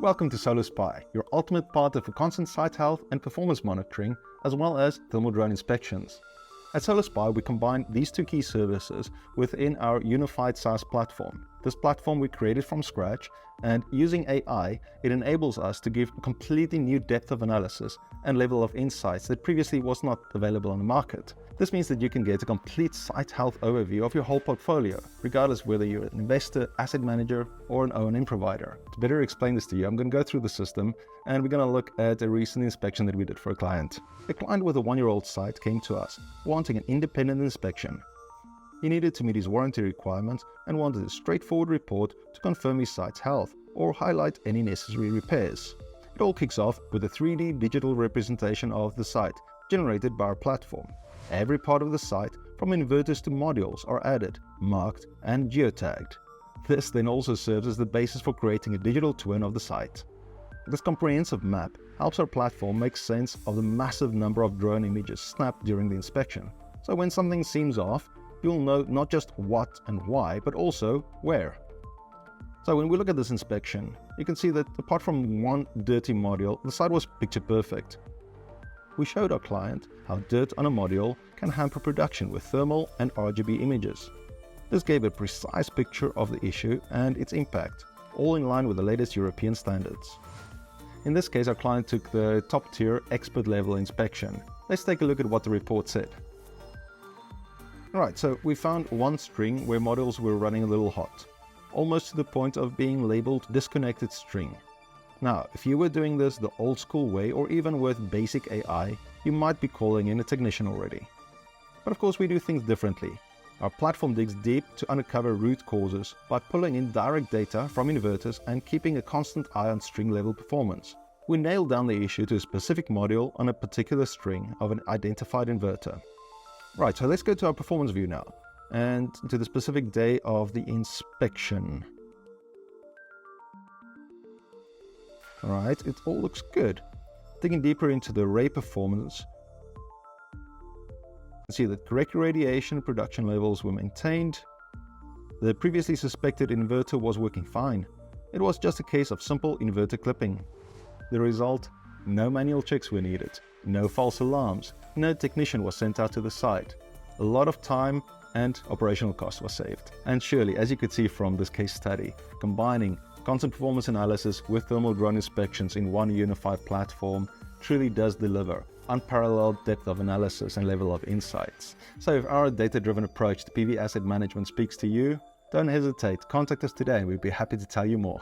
Welcome to Solar Spy, your ultimate partner for constant site health and performance monitoring, as well as thermal drone inspections. At Solar Spy, we combine these two key services within our unified SaaS platform. This platform we created from scratch, and using AI, it enables us to give a completely new depth of analysis and level of insights that previously was not available on the market. This means that you can get a complete site health overview of your whole portfolio, regardless whether you're an investor, asset manager, or an O&M provider. To better explain this to you, I'm going to go through the system and we're going to look at a recent inspection that we did for a client. A client with a 1-year-old site came to us wanting an independent inspection. He needed to meet his warranty requirements and wanted a straightforward report to confirm his site's health or highlight any necessary repairs. It all kicks off with a 3D digital representation of the site generated by our platform. Every part of the site, from inverters to modules, are added, marked and geotagged. This then also serves as the basis for creating a digital twin of the site. This comprehensive map helps our platform make sense of the massive number of drone images snapped during the inspection. So when something seems off, you'll know not just what and why, but also where. So when we look at this inspection, you can see that apart from one dirty module, the site was picture perfect. We showed our client how dirt on a module can hamper production with thermal and RGB images. This gave a precise picture of the issue and its impact, all in line with the latest European standards. In this case, our client took the top-tier expert-level inspection. Let's take a look at what the report said. Alright, so we found one string where modules were running a little hot, almost to the point of being labeled disconnected string. Now, if you were doing this the old school way or even with basic AI, you might be calling in a technician already. But of course we do things differently. Our platform digs deep to uncover root causes by pulling in direct data from inverters and keeping a constant eye on string level performance. We nail down the issue to a specific module on a particular string of an identified inverter. Right, so let's go to our performance view now and to the specific day of the inspection. Alright, it all looks good. Digging deeper into the array performance, you can see that correct radiation and production levels were maintained. The previously suspected inverter was working fine. It was just a case of simple inverter clipping. The result? No manual checks were needed, no false alarms, no technician was sent out to the site. A lot of time and operational cost was saved. And surely, as you could see from this case study, combining constant performance analysis with thermal drone inspections in one unified platform truly does deliver unparalleled depth of analysis and level of insights. So if our data-driven approach to PV asset management speaks to you, don't hesitate, contact us today and we'd be happy to tell you more.